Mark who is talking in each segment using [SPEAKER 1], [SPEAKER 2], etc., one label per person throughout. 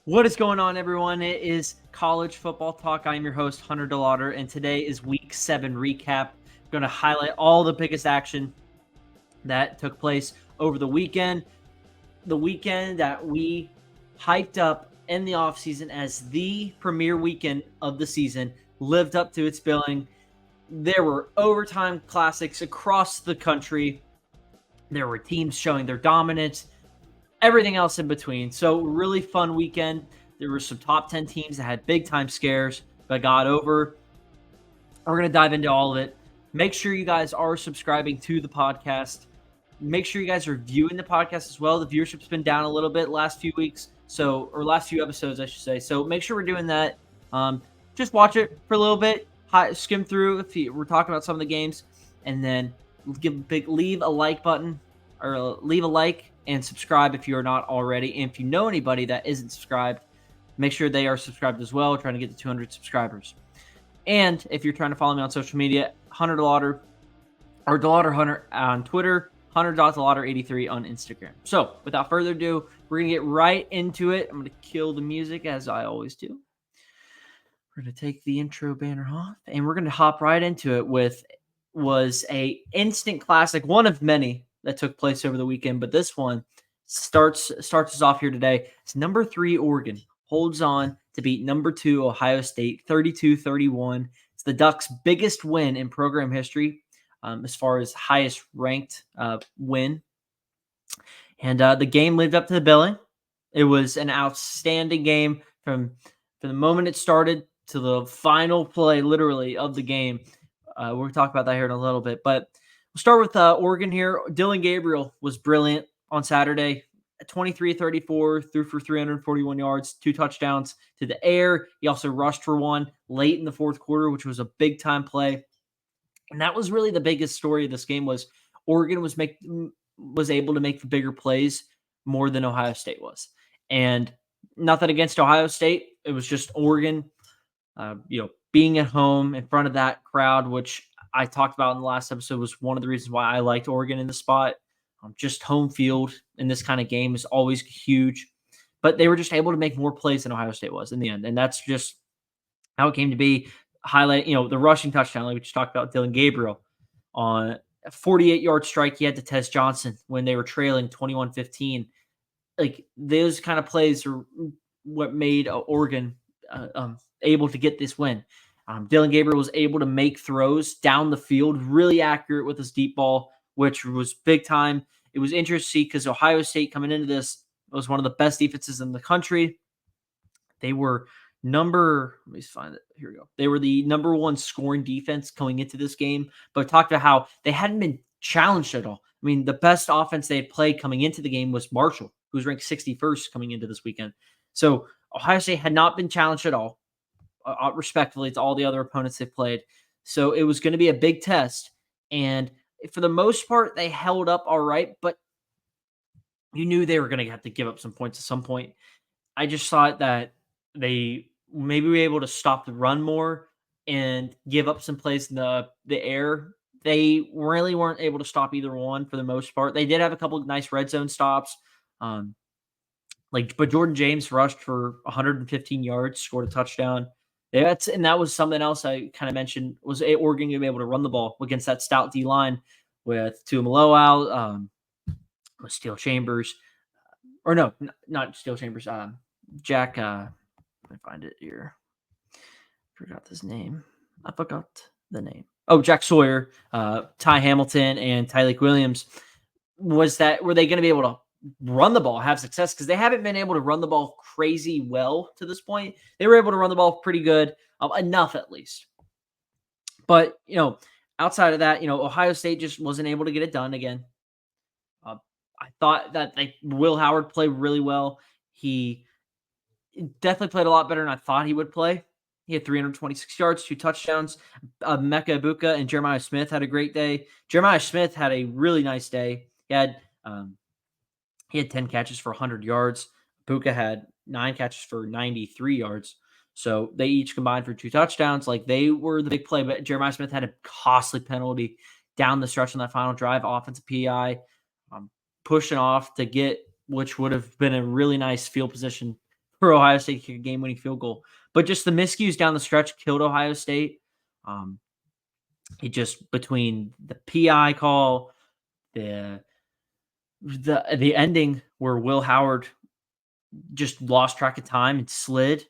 [SPEAKER 1] What is going on, everyone? It is College Football Talk. I'm your host, Hunter DeLauder, and today is Week 7 recap. I'm going to highlight all the biggest action that took place over the weekend that we hyped up in the offseason as the premier weekend of the season, lived up to its billing. There were overtime classics across the country. There were teams showing their dominance, everything else in between. So really fun weekend. There were some top 10 teams that had big time scares but got over. We're going to dive into all of it. Make sure you guys are subscribing to the podcast. Make sure you guys are viewing the podcast as well. The viewership's been down a little bit last few weeks, or last few episodes, I should say. So make sure we're doing that. Just watch it for a little bit, skim through we're talking about some of the games, and then leave a like button or leave a like and subscribe if you're not already. And if you know anybody that isn't subscribed, make sure they are subscribed as well. We're trying to get to 200 subscribers. And if you're trying to follow me on social media, Hunter DeLauder or DeLauder Hunter on Twitter, Hunter.DeLauder83 on Instagram. So without further ado, we're going to get right into it. I'm going to kill the music as I always do. We're going to take the intro banner off and we're going to hop right into it was a instant classic, one of many that took place over the weekend, but this one starts us off here today. It's number 3 Oregon holds on to beat number 2 Ohio State 32-31. It's the Ducks' biggest win in program history, as far as highest ranked win. And the game lived up to the billing. It was an outstanding game from the moment it started to the final play, literally, of the game. We'll talk about that here in a little bit. But we'll start with Oregon here. Dillon Gabriel was brilliant on Saturday. 23-34, threw for 341 yards, 2 touchdowns to the air. He also rushed for 1 late in the fourth quarter, which was a big-time play. And that was really the biggest story of this game was Oregon was able to make the bigger plays more than Ohio State was. And nothing against Ohio State. It was just Oregon, being at home in front of that crowd, which I talked about in the last episode, was one of the reasons why I liked Oregon in the spot. Just home field in this kind of game is always huge. But they were just able to make more plays than Ohio State was in the end. And that's just how it came to be. Highlight, the rushing touchdown, like we just talked about, Dillon Gabriel on a 48-yard strike he had to Tez Johnson when they were trailing 21-15. Like, those kind of plays are what made Oregon able to get this win. Dillon Gabriel was able to make throws down the field, really accurate with his deep ball, which was big time. It was interesting to see because Ohio State coming into this was one of the best defenses in the country. They were let me find it. Here we go. They were the number 1 scoring defense going into this game, but talked about how they hadn't been challenged at all. I mean, the best offense they had played coming into the game was Marshall, who was ranked 61st coming into this weekend. So Ohio State had not been challenged at all, respectfully to all the other opponents they played. So it was going to be a big test. And for the most part, they held up all right, but you knew they were going to have to give up some points at some point. I just thought that they maybe were able to stop the run more and give up some plays in the air. They really weren't able to stop either one for the most part. They did have a couple of nice red zone stops. But Jordan James rushed for 115 yards, scored a touchdown. And that was something else I kind of mentioned, was Oregon going to be able to run the ball against that stout D line with Tuamaloau out, with Steel Chambers, or no, not Steel Chambers. Jack. Let me find it here. Forgot his name. I forgot the name. Oh, Jack Sawyer, Ty Hamilton, and Tyleik Williams. Were they going to be able to run the ball, have success? Because they haven't been able to run the ball crazy well to this point. They were able to run the ball pretty good, enough at least. But, outside of that, Ohio State just wasn't able to get it done again. I thought that Will Howard played really well. He definitely played a lot better than I thought he would play. He had 326 yards, 2 touchdowns. Mecca Ibuka and Jeremiah Smith had a great day. Jeremiah Smith had a really nice day. He had 10 catches for 100 yards. Ibuka had 9 catches for 93 yards. So they each combined for 2 touchdowns. Like, they were the big play, but Jeremiah Smith had a costly penalty down the stretch on that final drive, offensive PI, pushing off to get, which would have been a really nice field position for Ohio State to kick a game-winning field goal. But just the miscues down the stretch killed Ohio State. It just between the PI call, the ending where Will Howard just lost track of time and slid,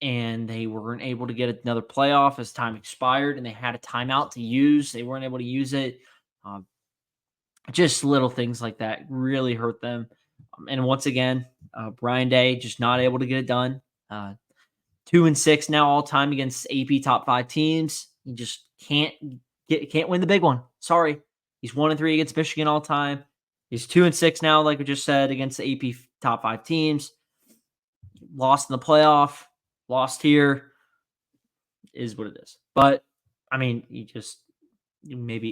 [SPEAKER 1] and they weren't able to get another playoff as time expired, and they had a timeout to use. They weren't able to use it. Just little things like that really hurt them. And once again, Brian Day just not able to get it done. 2-6 now all time against AP top 5 teams. He just can't win the big one. Sorry. He's 1-3 against Michigan all time. He's 2-6 now, like we just said, against the AP top 5 teams. Lost in the playoff, lost here. Is what it is. But I mean,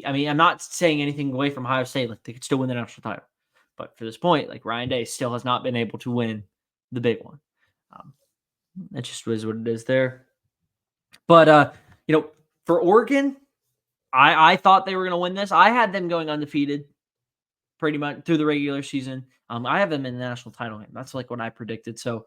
[SPEAKER 1] I'm not saying anything away from Ohio State. Like, they could still win the national title. But for this point, like, Ryan Day still has not been able to win the big one. That just is what it is there. But, for Oregon, I thought they were going to win this. I had them going undefeated pretty much through the regular season. I have them in the national title game. That's like what I predicted. So,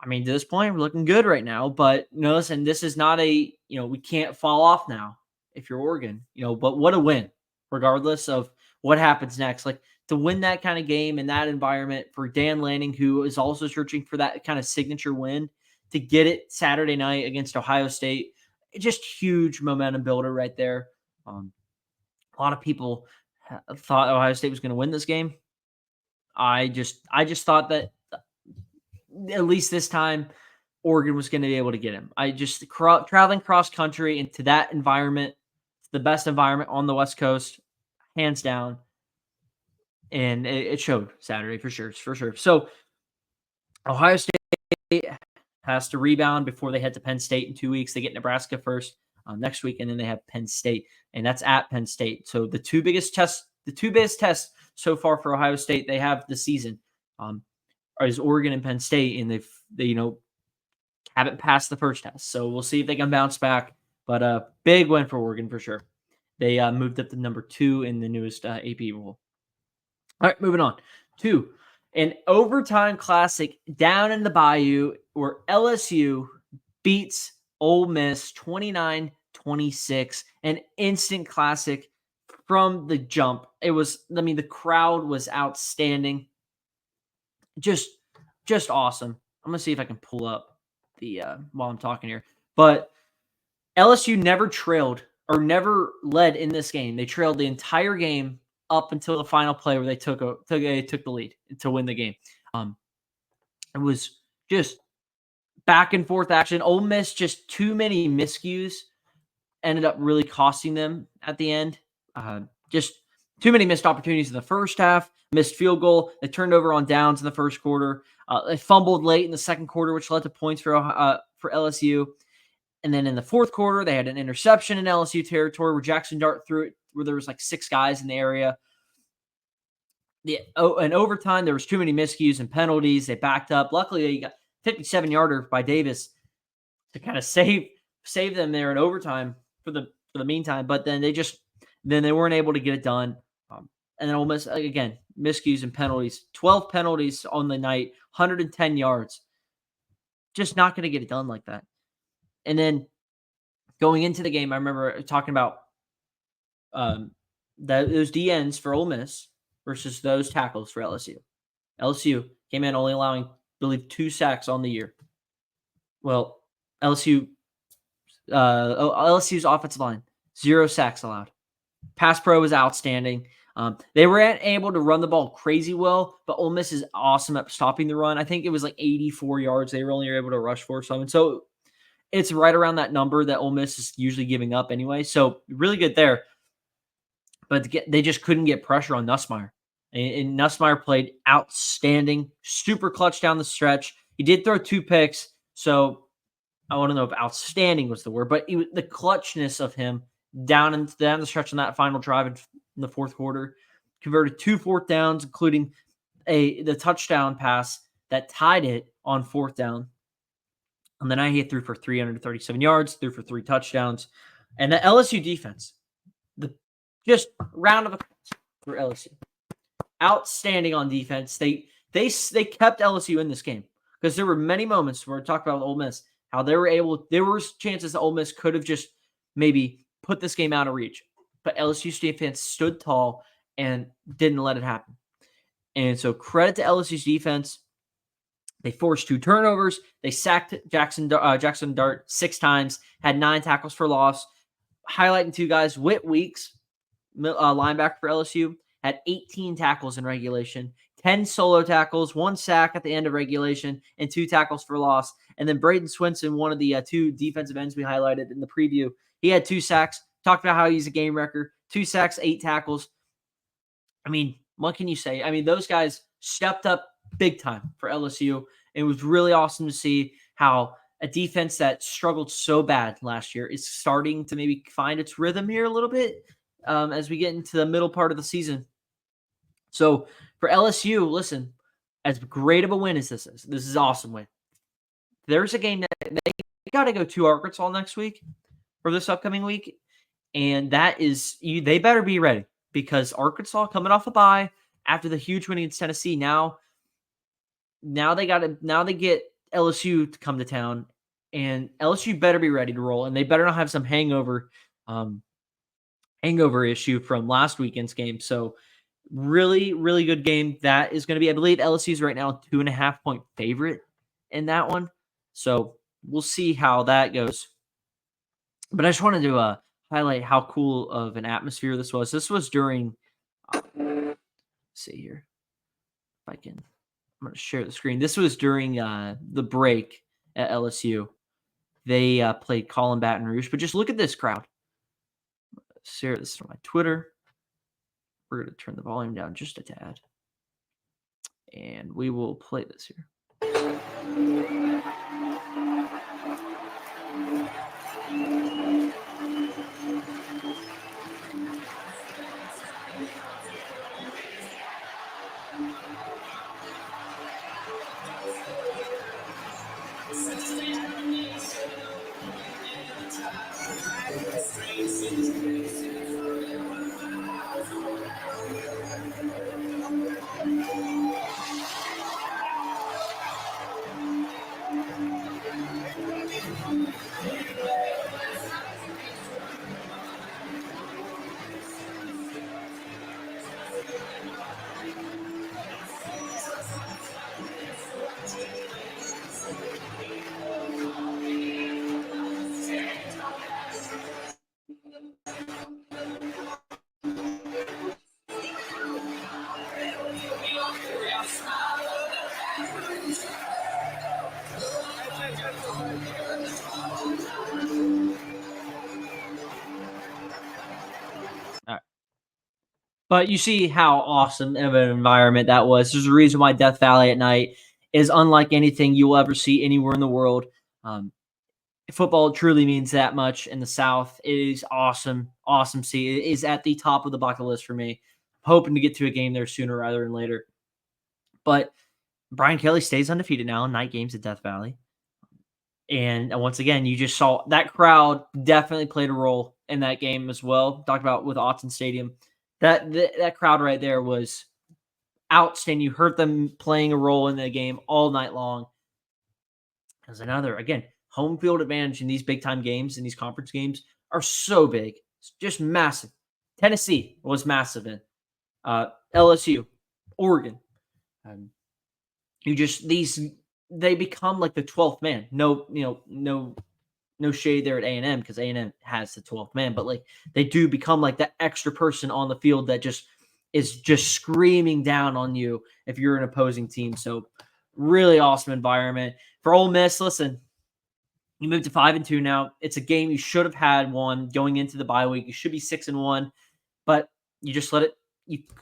[SPEAKER 1] I mean, to this point, we're looking good right now. But, listen, this is not we can't fall off now if you're Oregon, but what a win, regardless of what happens next. Like, to win that kind of game in that environment for Dan Lanning, who is also searching for that kind of signature win, to get it Saturday night against Ohio State, just huge momentum builder right there. A lot of people thought Ohio State was going to win this game. I just thought that at least this time Oregon was going to be able to get him. Traveling cross country into that environment, the best environment on the West Coast, hands down. And it showed Saturday for sure. So Ohio State has to rebound before they head to Penn State in 2 weeks. They get Nebraska first next week, and then they have Penn State, and that's at Penn State. So the two biggest tests so far for Ohio State they have this season is Oregon and Penn State, and they haven't passed the first test. So we'll see if they can bounce back. But a big win for Oregon for sure. They moved up to number 2 in the newest AP rule. All right, moving on to an overtime classic down in the Bayou where LSU beats Ole Miss 29-26, an instant classic from the jump. The crowd was outstanding. Just awesome. I'm going to see if I can pull up the while I'm talking here. But LSU never trailed or never led in this game. They trailed the entire game up until the final play where they took the lead to win the game. It was just back and forth action. Ole Miss, just too many miscues ended up really costing them at the end. Just too many missed opportunities in the first half, missed field goal. They turned over on downs in the first quarter. They fumbled late in the second quarter, which led to points for LSU. And then in the fourth quarter, they had an interception in LSU territory where Jackson Dart threw it where there was like 6 guys in the area. In overtime, there was too many miscues and penalties. They backed up. Luckily, they got 57-yarder by Davis to kind of save them there in overtime for the meantime. But then they weren't able to get it done. And then Ole Miss, again, miscues and penalties. 12 penalties on the night, 110 yards. Just not going to get it done like that. And then going into the game, I remember talking about those DNs for Ole Miss versus those tackles for LSU. LSU came in only allowing, I believe, 2 sacks on the year. Well, LSU's offensive line, 0 sacks allowed. Pass pro was outstanding. They weren't able to run the ball crazy well, but Ole Miss is awesome at stopping the run. I think it was like 84 yards they were only able to rush for something. So it's right around that number that Ole Miss is usually giving up anyway. So really good there. But they just couldn't get pressure on Nussmeier. And Nussmeier played outstanding, super clutch down the stretch. He did throw 2 picks, so I want to know if outstanding was the word, but the clutchness of him down the stretch on that final drive in the fourth quarter, converted 2 fourth downs, including the touchdown pass that tied it on 4th down. And then he threw for 337 yards, threw for 3 touchdowns. And the LSU defense, just round of applause for LSU. Outstanding on defense. They kept LSU in this game because there were many moments where we talked about Ole Miss, how there were chances that Ole Miss could have just maybe put this game out of reach. But LSU defense stood tall and didn't let it happen. And so credit to LSU's defense. They forced 2 turnovers. They sacked Jackson Dart 6 times, had 9 tackles for loss. Highlighting 2 guys, Whit Weeks, linebacker for LSU, had 18 tackles in regulation, 10 solo tackles, 1 sack at the end of regulation, and 2 tackles for loss. And then Braden Swinson, one of the 2 defensive ends we highlighted in the preview, he had 2 sacks. Talked about how he's a game wrecker. 2 sacks, 8 tackles. I mean, what can you say? I mean, those guys stepped up big time for LSU. It was really awesome to see how a defense that struggled so bad last year is starting to maybe find its rhythm here a little bit as we get into the middle part of the season. So for LSU, listen, as great of a win as this is an awesome win. There's a game that they got to go to Arkansas next week or this upcoming week, and that is they better be ready because Arkansas coming off a bye after the huge win against Tennessee. Now they get LSU to come to town, and LSU better be ready to roll, and they better not have some hangover issue from last weekend's game. So really, really good game. That is going to be, I believe LSU's right now 2.5-point favorite in that one. So we'll see how that goes. But I just wanted to highlight how cool of an atmosphere this was. This was during, let's see here, if I can, I'm going to share the screen. This was during the break at LSU. They played Colin Baton Rouge, but just look at this crowd. Share this on my Twitter. We're going to turn the volume down just a tad. And we will play this here. But you see how awesome of an environment that was. There's a reason why Death Valley at night is unlike anything you'll ever see anywhere in the world. Football truly means that much in the South. It is awesome. Awesome to see. It is at the top of the bucket list for me. Hoping to get to a game there sooner rather than later. But Brian Kelly stays undefeated now in night games at Death Valley. And once again, you just saw that crowd definitely played a role in that game as well. Talked about with Autzen Stadium. That crowd right there was outstanding. You heard them playing a role in the game all night long. As another, again, home field advantage in these big-time games, in these conference games, are so big. It's just massive. Tennessee was massive in. LSU, Oregon. They become like the 12th man. No shade there at A&M because A&M has the 12th man, but like they do become like that extra person on the field that just is just screaming down on you if you're an opposing team. So really awesome environment. For Ole Miss, listen, you moved to 5-2 now. It's a game you should have had won going into the bye week. You should be 6-1, but you just let it.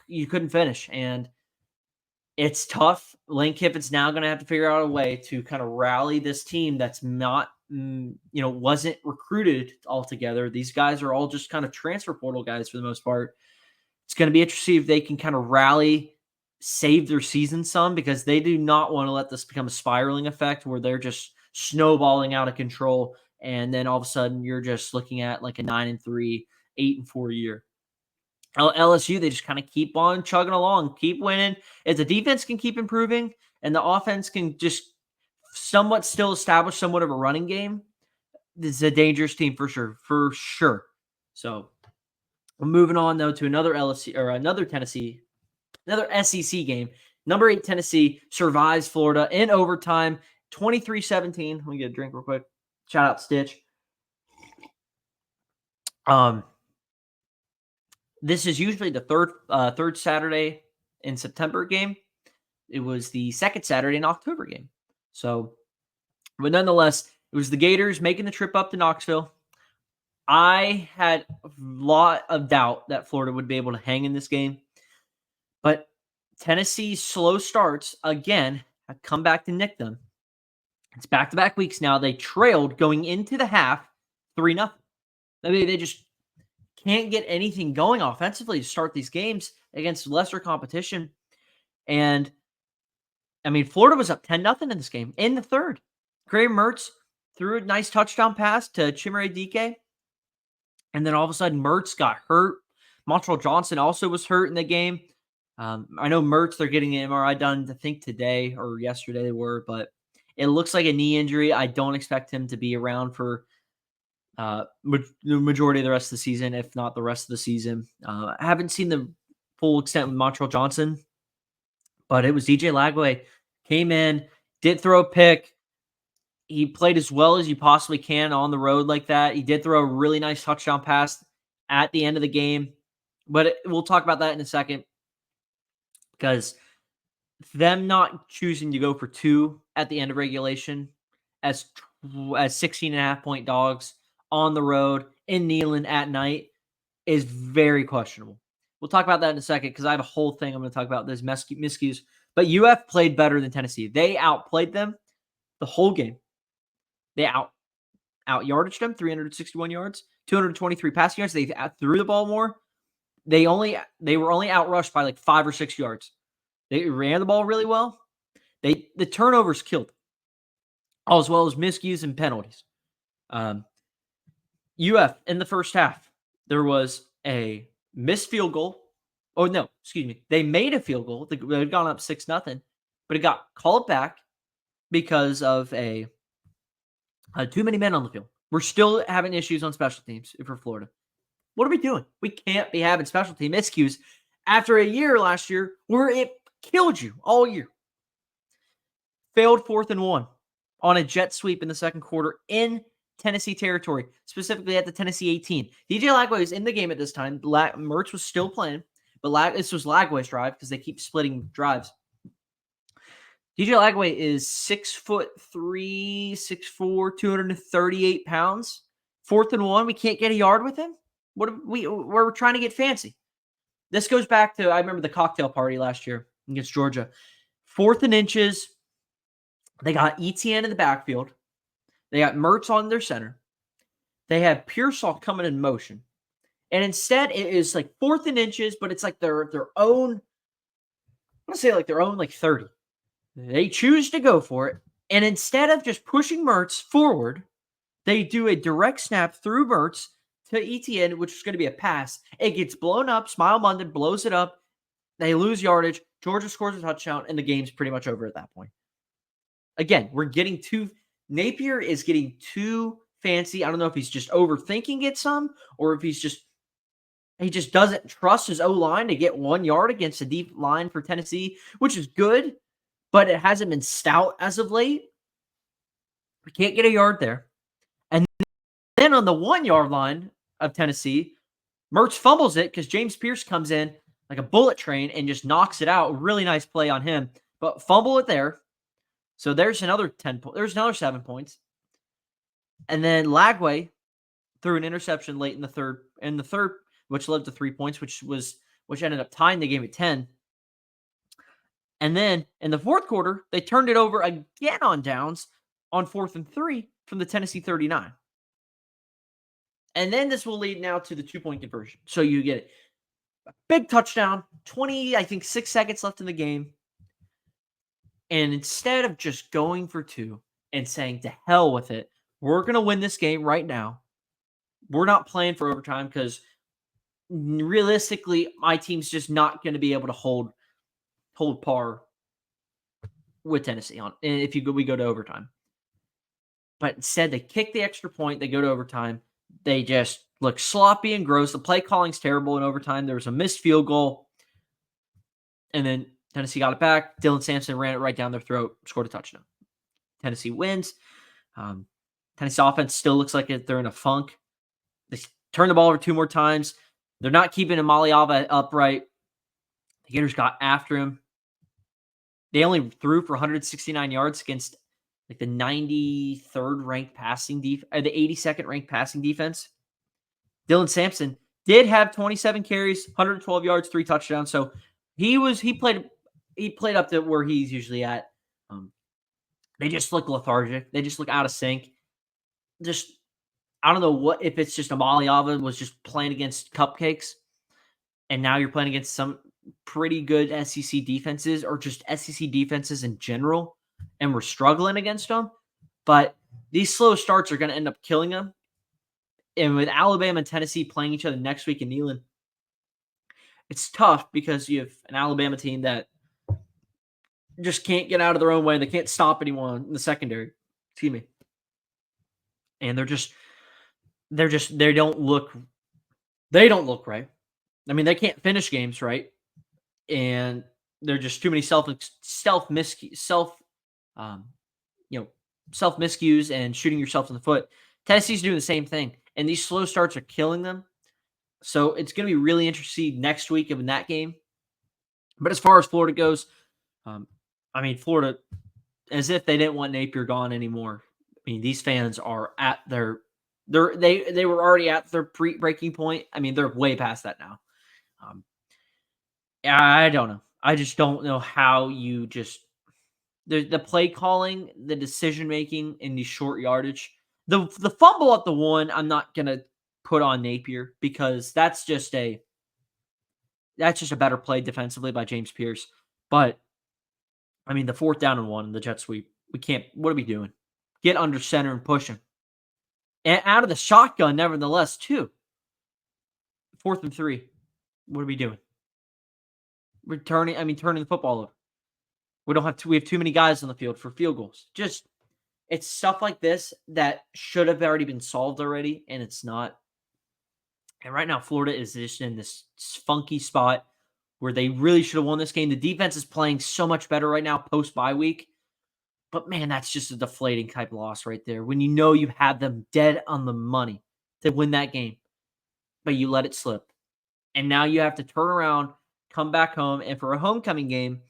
[SPEAKER 1] You couldn't finish, and it's tough. Lane Kiffin's now going to have to figure out a way to kind of rally this team that's not, wasn't recruited altogether. These guys are all just kind of transfer portal guys for the most part. It's going to be interesting if they can kind of rally, save their season some, because they do not want to let this become a spiraling effect where they're just snowballing out of control. And then all of a sudden you're just looking at like a 9-3, 8-4 year. LSU, they just kind of keep on chugging along, keep winning. If the defense can keep improving and the offense can just somewhat still established somewhat of a running game, this is a dangerous team for sure. For sure. So moving on though to another LSU or another SEC game. Number 8 Tennessee survives Florida in overtime, 23-17. Let me get a drink real quick. Shout out Stitch. This is usually the third Saturday in September game. It was the second Saturday in October game. So, but nonetheless, it was the Gators making the trip up to Knoxville. I had a lot of doubt that Florida would be able to hang in this game, but Tennessee's slow starts again have come back to nick them. It's back-to-back weeks now. They trailed going into the half 3-0. I mean, they just can't get anything going offensively to start these games against lesser competition. And I mean, Florida was up 10-0 in this game in the third. Graham Mertz threw a nice touchdown pass to Chimere Dike. And then all of a sudden, Mertz got hurt. Montreal Johnson also was hurt in the game. I know Mertz, they're getting an MRI done, I think today or yesterday they were, but it looks like a knee injury. I don't expect him to be around for the majority of the rest of the season, if not the rest of the season. I haven't seen the full extent with Montreal Johnson, but it was DJ Lagway. Came in, did throw a pick. He played as well as you possibly can on the road like that. He did throw a really nice touchdown pass at the end of the game, but we'll talk about that in a second because them not choosing to go for 2 at the end of regulation as 16.5-point dogs on the road in Neyland at night is very questionable. We'll talk about that in a second because I have a whole thing I'm going to talk about. There's miscues. But UF played better than Tennessee. They outplayed them the whole game. They out yardaged them, 361 yards, 223 passing yards. They threw the ball more. They were only outrushed by like 5 or 6 yards. They ran the ball really well. The turnovers killed, as well as miscues and penalties. UF in the first half, there was a missed field goal. Oh no, excuse me. They made a field goal. They had gone up 6-0, but it got called back because of too many men on the field. We're still having issues on special teams for Florida. What are we doing? We can't be having special team miscues after a year last year where it killed you all year. Failed 4th and 1 on a jet sweep in the second quarter in Tennessee territory, specifically at the Tennessee 18. DJ Lagway was in the game at this time. Mertz was still playing, but this was Lagway's drive because they keep splitting drives. DJ Lagway is 6'3", 6'4", 238 pounds. 4th and 1, we can't get a yard with him. We're trying to get fancy. This goes back to, I remember the cocktail party last year against Georgia. 4th and inches. They got ETN in the backfield. They got Mertz on their center. They have Pearsall coming in motion. And instead, it is like 4th and inches, but it's like their own, I'm going to say like their own like 30. They choose to go for it. And instead of just pushing Mertz forward, they do a direct snap through Mertz to ETN, which is going to be a pass. It gets blown up. Smile London blows it up. They lose yardage. Georgia scores a touchdown, and the game's pretty much over at that point. Again, we're getting Napier is getting too fancy. I don't know if he's just overthinking it some, or if he just doesn't trust his O-line to get 1 yard against a deep line for Tennessee, which is good, but it hasn't been stout as of late. We can't get a yard there. And then on the 1 yard line of Tennessee, Mertz fumbles it because James Pierce comes in like a bullet train and just knocks it out. Really nice play on him, but fumble it there. So there's another 10 points. There's another 7 points. And then Lagway threw an interception late in the third, which led to 3 points, which ended up tying the game at 10. And then in the fourth quarter, they turned it over again on downs on 4th and 3 from the Tennessee 39. And then this will lead now to the 2-point conversion. So you get a big touchdown, 6 seconds left in the game. And instead of just going for 2 and saying to hell with it, we're going to win this game right now. We're not playing for overtime because realistically, my team's just not going to be able to hold par. with Tennessee on if we go to overtime. But instead, they kick the extra point. They go to overtime. They just look sloppy and gross. The play calling's terrible in overtime. There was a missed field goal, and then Tennessee got it back. Dylan Sampson ran it right down their throat, scored a touchdown. Tennessee wins. Tennessee offense still looks like they're in a funk. They turn the ball over 2 more times. They're not keeping Amaliava upright. The Gators got after him. They only threw for 169 yards against like the 93rd ranked passing the 82nd ranked passing defense. Dylan Sampson did have 27 carries, 112 yards, 3 touchdowns. So he played up to where he's usually at. They just look lethargic. They just look out of sync. Just I don't know if it's just Amaliava was just playing against cupcakes, and now you're playing against some pretty good SEC defenses or just SEC defenses in general, and we're struggling against them. But these slow starts are going to end up killing them. And with Alabama and Tennessee playing each other next week in Neyland, it's tough because you have an Alabama team that just can't get out of their own way. They can't stop anyone in the secondary. Excuse me. And they don't look right. I mean, they can't finish games right. And they're just too many self miscues and shooting yourself in the foot. Tennessee's doing the same thing, and these slow starts are killing them. So it's going to be really interesting next week in that game. But as far as Florida goes, Florida, as if they didn't want Napier gone anymore. I mean, these fans are at they were already at their breaking point. I mean, they're way past that now. I don't know. I just don't know how you the play calling, the decision making in the short yardage, the fumble at the 1. I'm not gonna put on Napier because that's just a better play defensively by James Pierce. But I mean, the 4th down and 1, the jet sweep. We can't. What are we doing? Get under center and push him. And out of the shotgun, nevertheless, too. 4th and 3. What are we doing? Turning the football over. We have too many guys on the field for field goals. Just it's stuff like this that should have already been solved already, and it's not. And right now, Florida is just in this funky spot where they really should have won this game. The defense is playing so much better right now post-bye week. But, man, that's just a deflating type loss right there. When you know you had them dead on the money to win that game, but you let it slip. And now you have to turn around, come back home, and for a homecoming game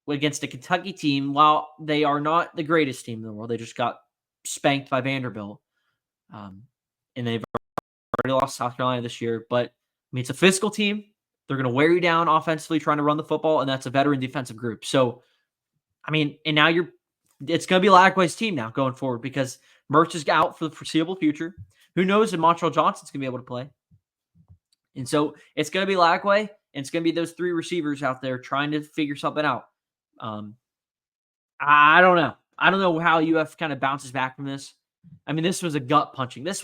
[SPEAKER 1] against a Kentucky team, while they are not the greatest team in the world, they just got spanked by Vanderbilt. And they've already lost South Carolina this year. But, I mean, it's a physical team. They're going to wear you down offensively trying to run the football, and that's a veteran defensive group. So, I mean, and now it's going to be Lagway's team now going forward because Mertz is out for the foreseeable future. Who knows if Montreal Johnson's going to be able to play. And so it's going to be Lagway, and it's going to be those 3 receivers out there trying to figure something out. I don't know. I don't know how UF kind of bounces back from this. I mean, this was a gut punching. This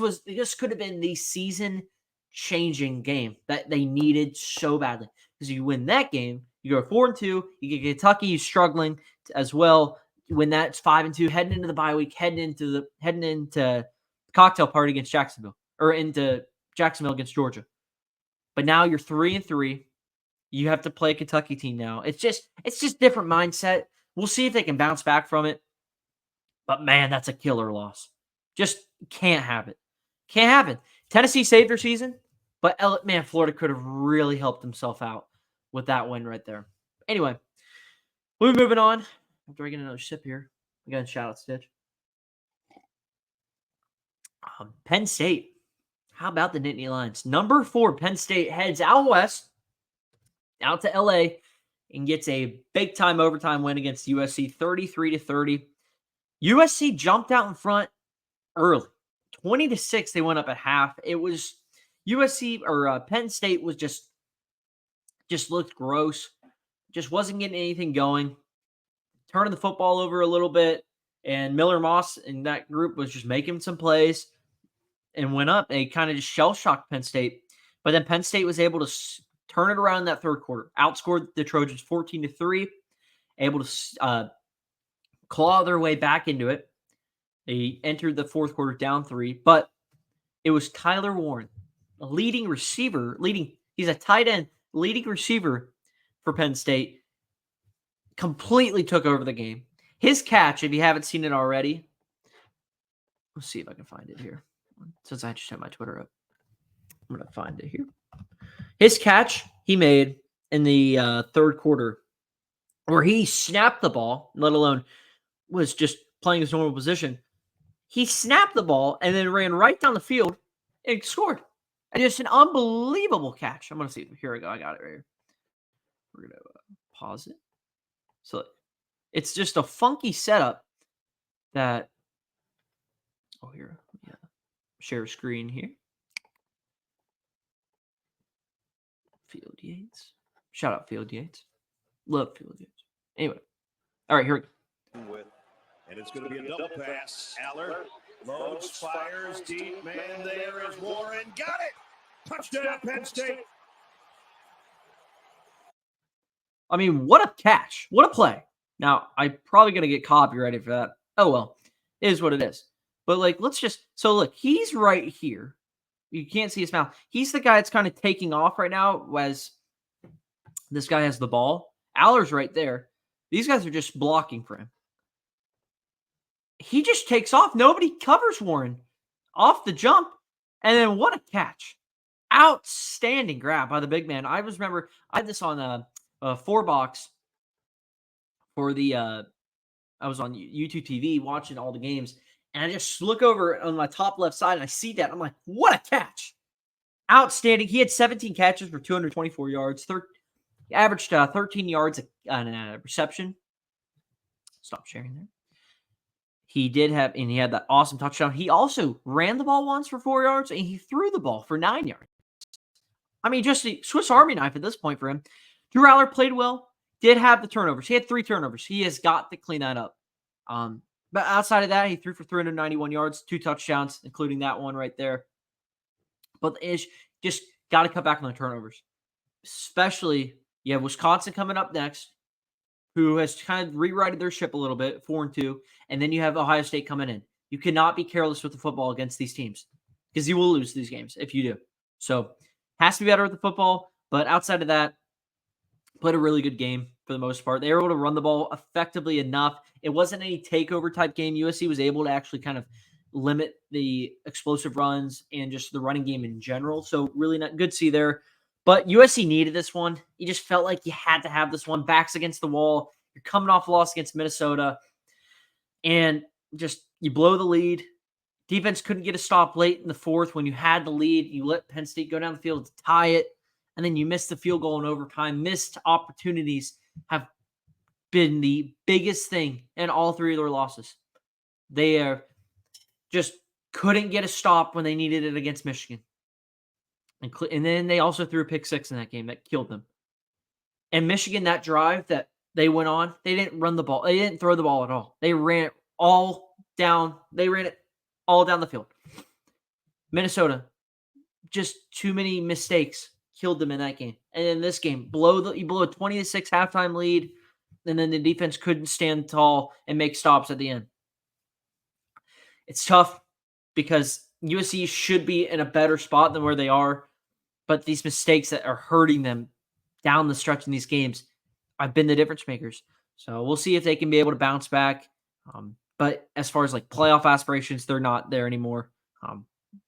[SPEAKER 1] could have been the season-changing game that they needed so badly. Because you win that game, you go 4-2, you get Kentucky, you're struggling as well. When that's 5-2, heading into the bye week, heading into the cocktail party against Jacksonville, or into Jacksonville against Georgia. But now you're 3-3. You have to play a Kentucky team now. It's just different mindset. We'll see if they can bounce back from it. But man, that's a killer loss. Just can't have it. Can't happen. Tennessee saved their season, but Florida could have really helped himself out with that win right there. Anyway, we're moving on. I'm drinking another sip here. I got a shout out Stitch. Penn State. How about the Nittany Lions? Number 4, Penn State heads out west, out to LA, and gets a big-time overtime win against USC, 33-30. USC jumped out in front early. 20-6, they went up at half. It was USC or Penn State was just looked gross. Just wasn't getting anything going. Turning the football over a little bit, and Miller Moss and that group was just making some plays and went up. They kind of just shell-shocked Penn State. But then Penn State was able to turn it around in that third quarter, outscored the Trojans 14-3, able to claw their way back into it. They entered the fourth quarter down 3, but it was Tyler Warren, a leading receiver, he's a tight end, leading receiver for Penn State, completely took over the game. His catch, if you haven't seen it already, let's see if I can find it here. Since I just have my Twitter up, I'm going to find it here. His catch he made in the third quarter, where he snapped the ball, let alone was just playing his normal position. He snapped the ball and then ran right down the field and scored. And just an unbelievable catch. I'm going to see. Here we go. I got it right here. We're going to pause it. So it's just a funky setup that. Oh, here. Yeah. Share screen here. Field Yates. Shout out Field Yates. Love Field Yates. Anyway. All right, here we go.
[SPEAKER 2] And it's going to be a double pass. Aller loads, fires deep. Man, there is Warren. Got it. Touchdown, Penn State.
[SPEAKER 1] I mean, what a catch. What a play. Now, I'm probably going to get copyrighted for that. Oh, well. It is what it is. But, let's just... So, look, he's right here. You can't see his mouth. He's the guy that's kind of taking off right now as this guy has the ball. Aller's right there. These guys are just blocking for him. He just takes off. Nobody covers Warren off the jump. And then what a catch. Outstanding grab by the big man. I remember I had this on a 4-box for the I was on YouTube TV watching all the games. And I just look over on my top left side and I see that. I'm like, what a catch. Outstanding. He had 17 catches for 224 yards. He averaged 13 yards on a reception. Stop sharing there. He did have, and he had that awesome touchdown. He also ran the ball once for 4 yards, and he threw the ball for 9 yards. I mean, just a Swiss Army knife at this point for him. Drew Aller played well, did have the turnovers. He had 3 turnovers. He has got to clean that up. But outside of that, he threw for 391 yards, 2 touchdowns, including that one right there. But the ish, just got to cut back on the turnovers. Especially, you have Wisconsin coming up next, who has kind of rewrited their ship a little bit, 4-2, and then you have Ohio State coming in. You cannot be careless with the football against these teams because you will lose these games if you do. So, has to be better with the football, but outside of that, played a really good game for the most part. They were able to run the ball effectively enough. It wasn't any takeover type game. USC was able to actually kind of limit the explosive runs and just the running game in general. So, really not good to see there. But USC needed this one. You just felt like you had to have this one. Backs against the wall. You're coming off a loss against Minnesota. And just you blow the lead. Defense couldn't get a stop late in the fourth. When you had the lead, you let Penn State go down the field to tie it. And then you missed the field goal in overtime. Missed opportunities have been the biggest thing in all 3 of their losses. They just couldn't get a stop when they needed it against Michigan. And then they also threw a pick 6 in that game that killed them. And Michigan, that drive that they went on, they didn't run the ball. They didn't throw the ball at all. They ran it all down. They ran it all down the field. Minnesota, just too many mistakes killed them in that game. And in this game, you blow a 20-6 halftime lead, and then the defense couldn't stand tall and make stops at the end. It's tough because USC should be in a better spot than where they are. But these mistakes that are hurting them down the stretch in these games have been the difference makers. So we'll see if they can be able to bounce back. But as far as playoff aspirations, they're not there anymore.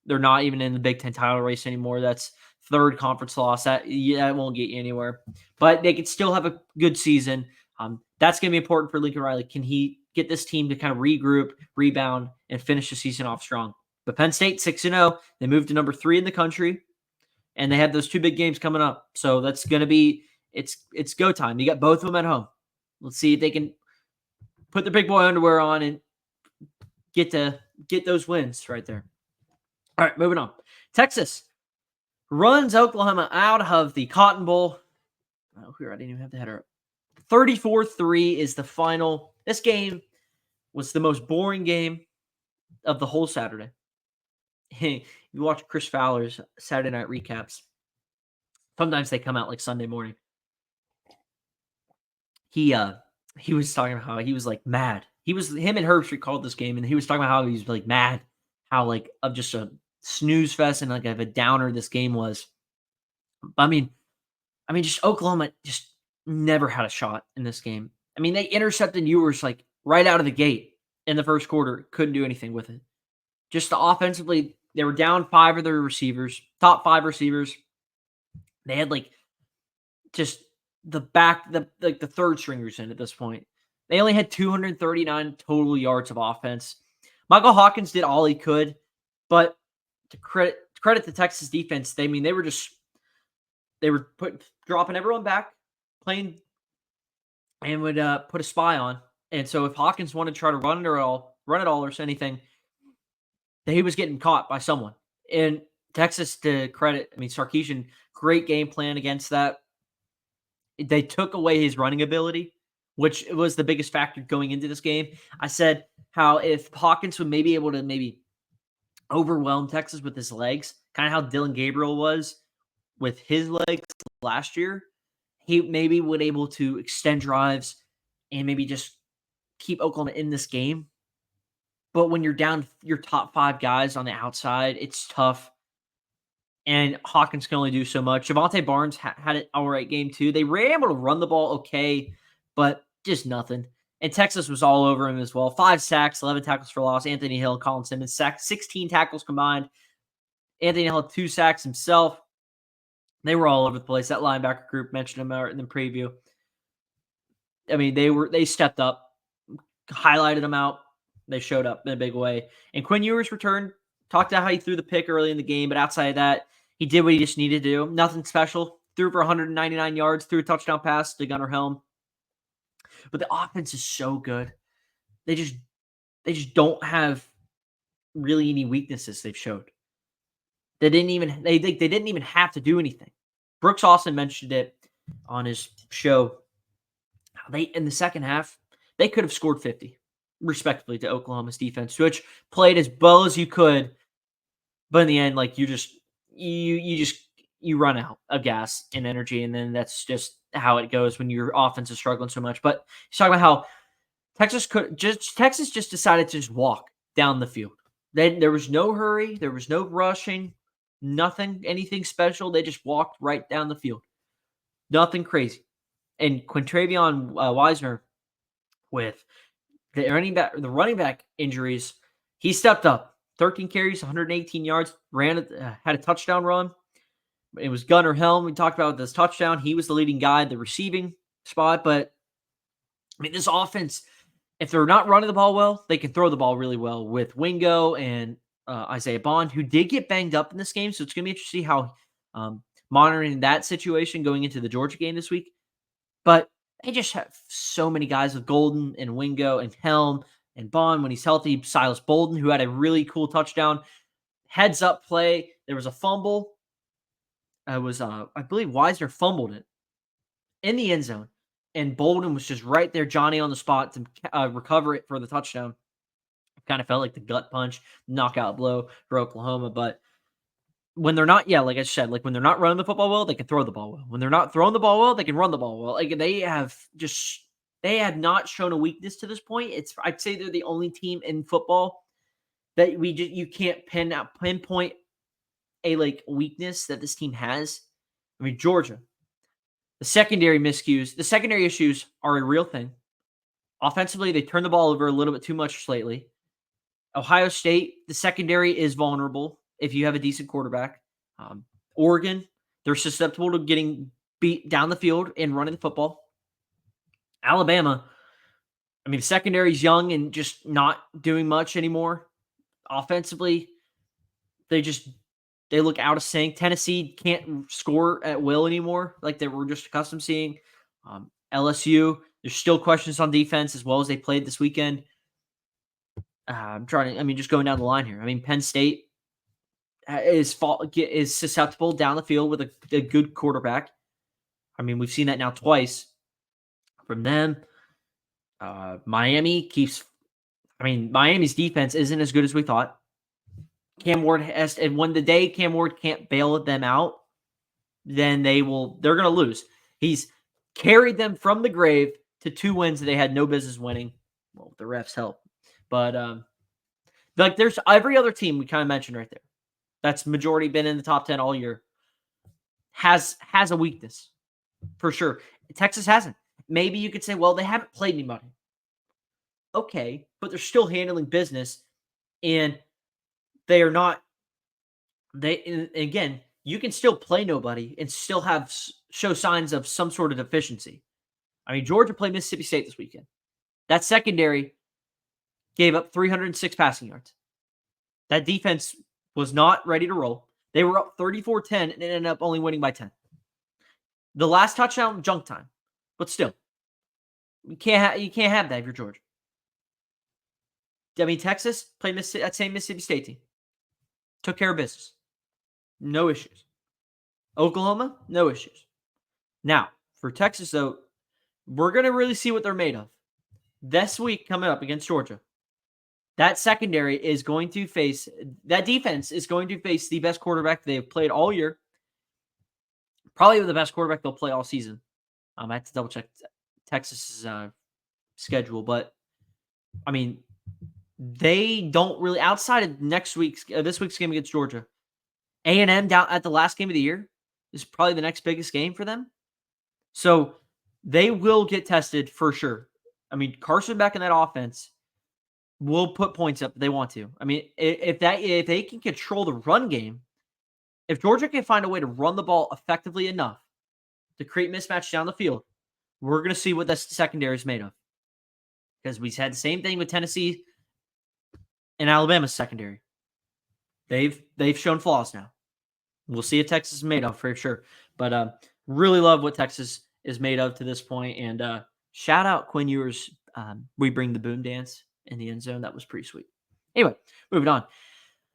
[SPEAKER 1] They're not even in the Big Ten title race anymore. That's 3rd conference loss. That won't get you anywhere. But they could still have a good season. That's going to be important for Lincoln Riley. Can he get this team to kind of regroup, rebound, and finish the season off strong? But Penn State, 6-0. They moved to number 3 in the country. And they have those 2 big games coming up. So that's going to be, it's go time. You got both of them at home. Let's see if they can put their big boy underwear on and get those wins right there. All right, moving on. Texas runs Oklahoma out of the Cotton Bowl. Oh, here, I didn't even have the header up. 34-3 is the final. This game was the most boring game of the whole Saturday. You watch Chris Fowler's Saturday night recaps. Sometimes they come out like Sunday morning. He was talking about how he was mad. him and Herbstreit called this game, and he was talking about how he was like mad, how like of just a snooze fest and like of a downer this game was. I mean, just Oklahoma just never had a shot in this game. I mean, they intercepted Ewers like right out of the gate in the first quarter. Couldn't do anything with it. Just offensively, they were down 5 of their receivers, top 5 receivers. They had like just the third stringers in at this point. They only had 239 total yards of offense. Michael Hawkins did all he could, but to credit the Texas defense, they were dropping everyone back, playing, and would put a spy on. And so if Hawkins wanted to try to run it all or anything, he was getting caught by someone. And Texas, to credit, Sarkisian, great game plan against that. They took away his running ability, which was the biggest factor going into this game. I said how if Hawkins would maybe able to overwhelm Texas with his legs, kind of how Dylan Gabriel was with his legs last year, he maybe would able to extend drives and maybe just keep Oklahoma in this game. But when you're down your top 5 guys on the outside, it's tough. And Hawkins can only do so much. Javonte Barnes had an all right game too. They were able to run the ball okay, but just nothing. And Texas was all over him as well. 5 sacks, 11 tackles for loss. Anthony Hill, Colin Simmons sacked 16 tackles combined. Anthony Hill had 2 sacks himself. They were all over the place. That linebacker group, mentioned them in the preview. They stepped up, highlighted them out. They showed up in a big way. And Quinn Ewers returned, talked about how he threw the pick early in the game, but outside of that, he did what he just needed to do. Nothing special. Threw for 199 yards, threw a touchdown pass to Gunnar Helm. But the offense is so good. They just don't have really any weaknesses they've showed. They didn't even have to do anything. Brooks Austin mentioned it on his show. They in the second half, they could have scored 50, respectively, to Oklahoma's defense, which played as well as you could. But in the end, like you run out of gas and energy, and then that's just how it goes when your offense is struggling so much. But he's talking about how Texas just decided to just walk down the field. There was no hurry, there was no rushing, anything special. They just walked right down the field. Nothing crazy. And Quintravion Wisner, with the running back injuries, he stepped up. 13 carries, 118 yards, had a touchdown run. It was Gunnar Helm. We talked about this touchdown. He was the leading guy at the receiving spot. But, this offense, if they're not running the ball well, they can throw the ball really well with Wingo and Isaiah Bond, who did get banged up in this game. So it's going to be interesting to see how monitoring that situation going into the Georgia game this week. But they just have so many guys with Golden and Wingo and Helm and Bond when he's healthy. Silas Bolden, who had a really cool touchdown. Heads up play. There was a fumble. I believe Wisner fumbled it in the end zone. And Bolden was just right there, Johnny on the spot to recover it for the touchdown. It kind of felt like the gut punch, knockout blow for Oklahoma. But when they're not, like I said, like when they're not running the football well, they can throw the ball well. When they're not throwing the ball well, they can run the ball well. Like they have not shown a weakness to this point. I'd say they're the only team in football that you can't pinpoint a weakness that this team has. Georgia, the secondary miscues, the secondary issues are a real thing. Offensively, they turn the ball over a little bit too much lately. Ohio State, the secondary is vulnerable if you have a decent quarterback. Oregon, they're susceptible to getting beat down the field and running the football. Alabama, the secondary is young and just not doing much anymore. Offensively, they look out of sync. Tennessee can't score at will anymore like they were just accustomed to seeing. LSU, there's still questions on defense as well as they played this weekend. Just going down the line here. Penn State is susceptible down the field with a good quarterback. We've seen that now twice from them. Miami's defense isn't as good as we thought. Cam Ward and when the day Cam Ward can't bail them out, then they're going to lose. He's carried them from the grave to 2 wins that they had no business winning. Well, with the refs' help. But like there's every other team we kind of mentioned right there. That's majority been in the top 10 all year. Has a weakness for sure. Texas hasn't. Maybe you could say, well, they haven't played anybody. Okay, but they're still handling business, and they are not. Again, you can still play nobody and still have show signs of some sort of deficiency. I mean, Georgia played Mississippi State this weekend. That secondary gave up 306 passing yards. That defense was not ready to roll. They were up 34-10 and ended up only winning by 10. The last touchdown, junk time. But still, you can't have that if you're Georgia. I mean, Texas played that same Mississippi State team. Took care of business. No issues. Oklahoma, no issues. Now, for Texas, though, we're going to really see what they're made of. This week coming up against Georgia, that secondary is going to face, that defense is going to face the best quarterback they've played all year. Probably the best quarterback they'll play all season. I have to double check Texas's schedule, but I mean, they don't really, outside of this week's game against Georgia, A&M down at the last game of the year is probably the next biggest game for them. So they will get tested for sure. I mean, Carson back in that offense will put points up if they want to. I mean, if they can control the run game, if Georgia can find a way to run the ball effectively enough to create mismatch down the field, we're going to see what this secondary is made of. Because we had the same thing with Tennessee and Alabama's secondary. They've shown flaws now. We'll see if Texas is made of for sure. But really love what Texas is made of to this point. And shout out Quinn Ewers. We bring the boom dance in the end zone. That was pretty sweet. Anyway, moving on.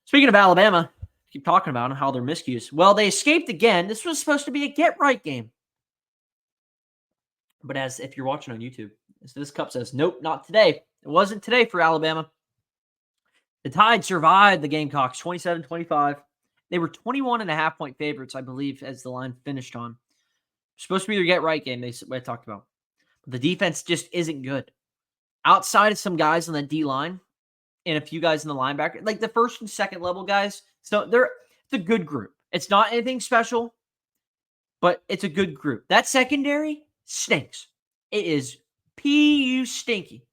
[SPEAKER 1] Speaking of Alabama, keep talking about them, how they're miscues. Well, they escaped again. This was supposed to be a get-right game. But as if you're watching on YouTube, as this cup says, nope, not today. It wasn't today for Alabama. The Tide survived the Gamecocks 27-25. They were 21.5-point favorites, I believe, as the line finished on. Supposed to be their get-right game, they talked about. But the defense just isn't good. Outside of some guys on the D-line and a few guys in the linebacker, like the first and second level guys, so it's a good group. It's not anything special, but it's a good group. That secondary stinks. It is P.U. stinky.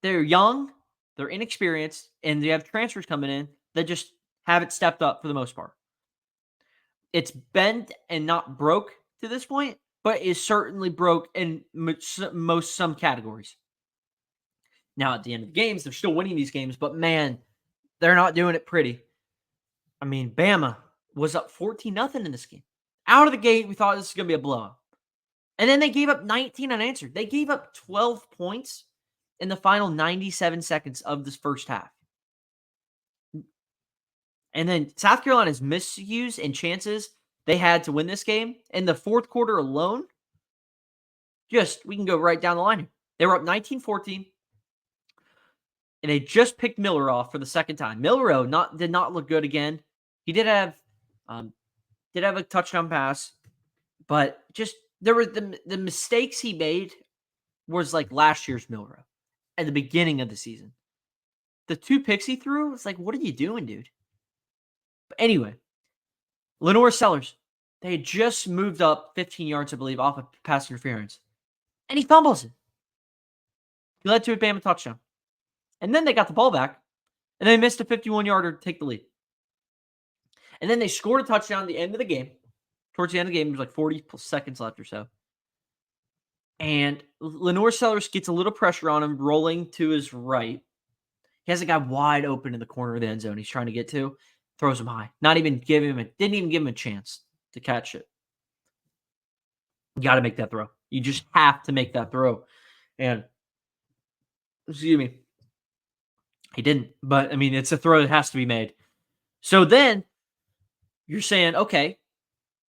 [SPEAKER 1] They're young, they're inexperienced, and they have transfers coming in that just haven't stepped up for the most part. It's bent and not broke to this point, but is certainly broke in some categories. Now, at the end of the games, they're still winning these games, but man, they're not doing it pretty. I mean, Bama was up 14-0 in this game. Out of the gate, we thought this was going to be a blowout. And then they gave up 19 unanswered. They gave up 12 points in the final 97 seconds of this first half. And then South Carolina's miscues and chances they had to win this game in the fourth quarter alone, we can go right down the line here. They were up 19-14, and they just picked Miller off for the second time. Miller did not look good again. He did have a touchdown pass, but just there were the mistakes he made was like last year's Miller at the beginning of the season. The two picks he threw, it's like, what are you doing, dude? But anyway, Lenore Sellers, they had just moved up 15 yards, I believe, off of pass interference. And he fumbles it. He led to a Bama touchdown. And then they got the ball back, and they missed a 51-yarder to take the lead. And then they scored a touchdown at the end of the game. Towards the end of the game, there was like 40 seconds left or so. And Lenore Sellers gets a little pressure on him, rolling to his right. He has a guy wide open in the corner of the end zone he's trying to get to. Throws him high. Didn't even give him a chance to catch it. You got to make that throw. You just have to make that throw. And, excuse me, he didn't. But, I mean, it's a throw that has to be made. So then you're saying, okay,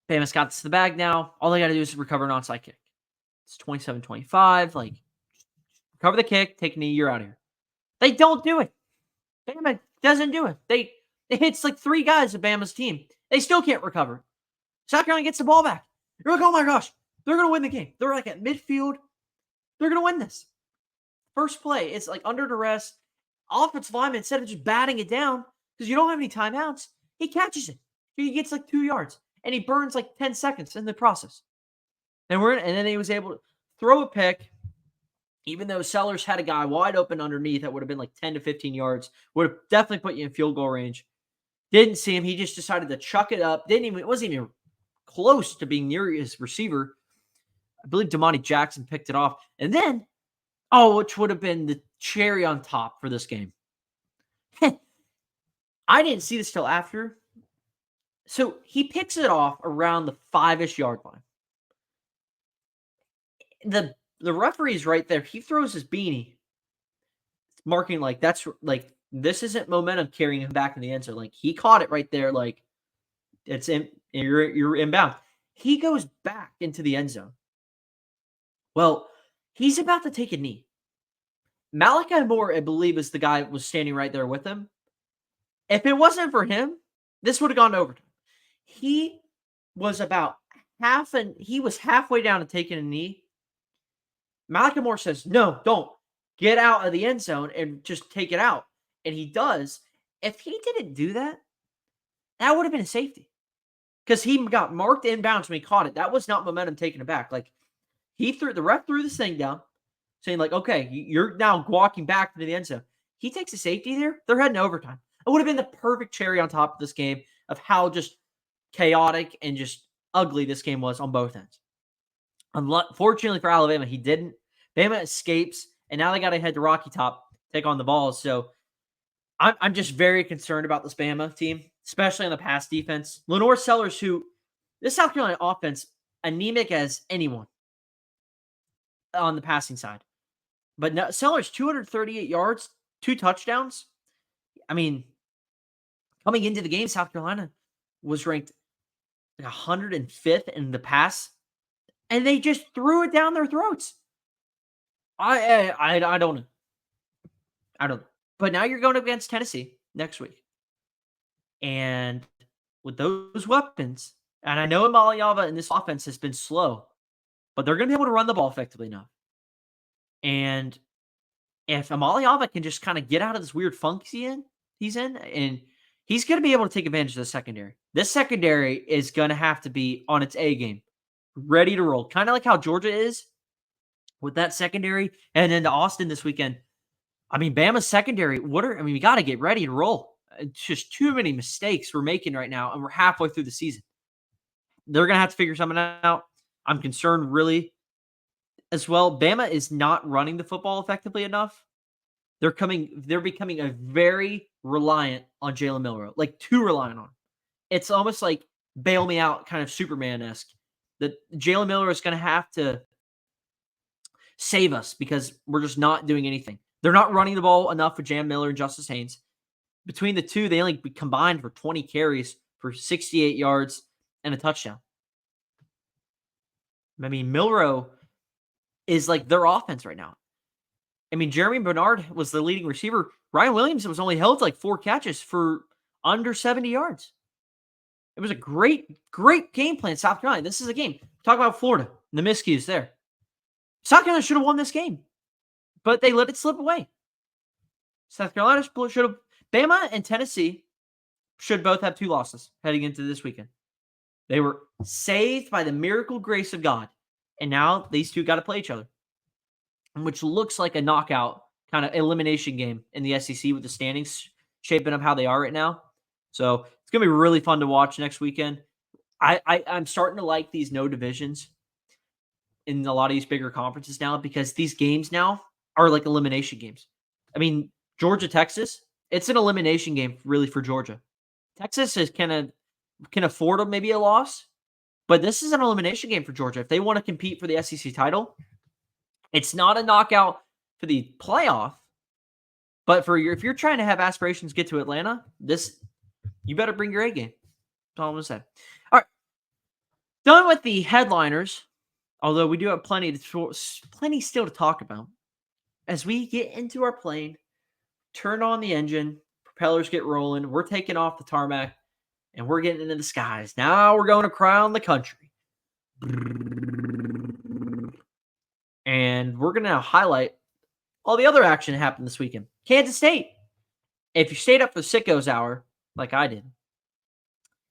[SPEAKER 1] Bama's got this in the bag now. All they got to do is recover an onside kick. It's 27-25. Like, recover the kick, take a knee, you're out of here. They don't do it. Bama doesn't do it. It hits like three guys of Bama's team. They still can't recover. South Carolina gets the ball back. You're like, oh my gosh, they're going to win the game. They're like at midfield. They're going to win this. First play, it's like under duress. Offensive lineman, instead of just batting it down, because you don't have any timeouts, he catches it. He gets like 2 yards, and he burns like 10 seconds in the process. And then he was able to throw a pick, even though Sellers had a guy wide open underneath that would have been like 10 to 15 yards, would have definitely put you in field goal range. Didn't see him. He just decided to chuck it up. It wasn't even close to being near his receiver. I believe Damani Jackson picked it off. And then, which would have been the cherry on top for this game. I didn't see this till after. So he picks it off around the 5-ish yard line. The referee's right there. He throws his beanie, marking like that's like this isn't momentum carrying him back in the end zone. Like he caught it right there, like it's in you're inbound. He goes back into the end zone. Well, he's about to take a knee. Malachi Moore, I believe, is the guy that was standing right there with him. If it wasn't for him, this would have gone to overtime. He was about he was halfway down to taking a knee. Malachi Moore says, no, don't. Get out of the end zone and just take it out. And he does. If he didn't do that, that would have been a safety. Because he got marked inbounds when he caught it. That was not momentum taking it back. Like, the ref threw this thing down, saying, like, okay, you're now walking back to the end zone. He takes a safety there. They're heading to overtime. It would have been the perfect cherry on top of this game of how just chaotic and just ugly this game was on both ends. Fortunately for Alabama, he didn't. Bama escapes, and now they got to head to Rocky Top, take on the Vols. So I'm just very concerned about this Bama team, especially on the pass defense. Lenore Sellers, this South Carolina offense, anemic as anyone on the passing side. But no, Sellers, 238 yards, 2 touchdowns. I mean, coming into the game, South Carolina was ranked 105th in the pass, and they just threw it down their throats. I don't know. I don't know. But now you're going up against Tennessee next week. And with those weapons, and I know Amaliava in this offense has been slow, but they're going to be able to run the ball effectively enough. And if Amaliava can just kind of get out of this weird funk he's in, and he's going to be able to take advantage of the secondary. This secondary is going to have to be on its A game, ready to roll. Kind of like how Georgia is with that secondary. And then to Austin this weekend. I mean, Bama's secondary, we got to get ready to roll. It's just too many mistakes we're making right now, and we're halfway through the season. They're going to have to figure something out. I'm concerned really as well. Bama is not running the football effectively enough. They're becoming a very reliant on Jalen Milroe, like too reliant on him. It's almost like bail me out kind of Superman-esque. That Jalen Milroe is going to have to save us because we're just not doing anything. They're not running the ball enough with Jam Miller and Justice Haynes. Between the two, they only combined for 20 carries for 68 yards and a touchdown. I mean, Milroe is like their offense right now. I mean, Jeremy Bernard was the leading receiver. Ryan Williams was only held to like 4 catches for under 70 yards. It was a great, great game plan, South Carolina. This is a game. Talk about Florida, the miscues there. South Carolina should have won this game, but they let it slip away. South Carolina should have. Bama and Tennessee should both have 2 losses heading into this weekend. They were saved by the miracle grace of God, and now these two got to play each other, which looks like a knockout kind of elimination game in the SEC with the standings shaping up how they are right now. So it's going to be really fun to watch next weekend. I'm starting to like these no divisions in a lot of these bigger conferences now because these games now are like elimination games. I mean, Georgia, Texas, it's an elimination game really for Georgia. Texas can afford maybe a loss, but this is an elimination game for Georgia. If they want to compete for the SEC title, it's not a knockout for the playoff, but if you're trying to have aspirations to get to Atlanta, you better bring your A game. That's all I'm going to say. All right. Done with the headliners, although we do have plenty still to talk about. As we get into our plane, turn on the engine, propellers get rolling, we're taking off the tarmac, and we're getting into the skies. Now we're going to crown the country. And we're going to highlight All the other action happened this weekend. Kansas State. If you stayed up for the Sickos Hour, like I did,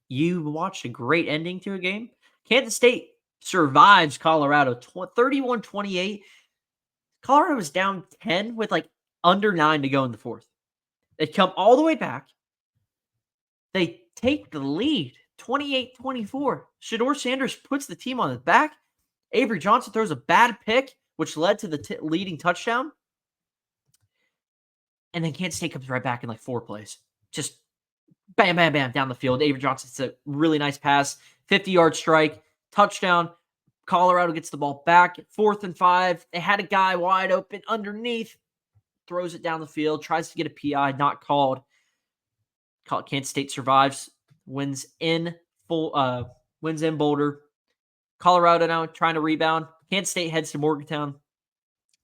[SPEAKER 1] you watched a great ending to a game. Kansas State survives Colorado 31-28. Colorado was down 10 with like under 9 to go in the fourth. They come all the way back. They take the lead 28-24. Shedeur Sanders puts the team on his back. Avery Johnson throws a bad pick, which led to the leading touchdown. And then Kansas State comes right back in like 4 plays. Just bam, bam, bam down the field. Avery Johnson's a really nice pass. 50-yard strike. Touchdown. Colorado gets the ball back. 4th and 5. They had a guy wide open underneath. Throws it down the field. Tries to get a PI. Not called. Kansas State survives. Wins in Boulder. Colorado now trying to rebound. Kansas State heads to Morgantown.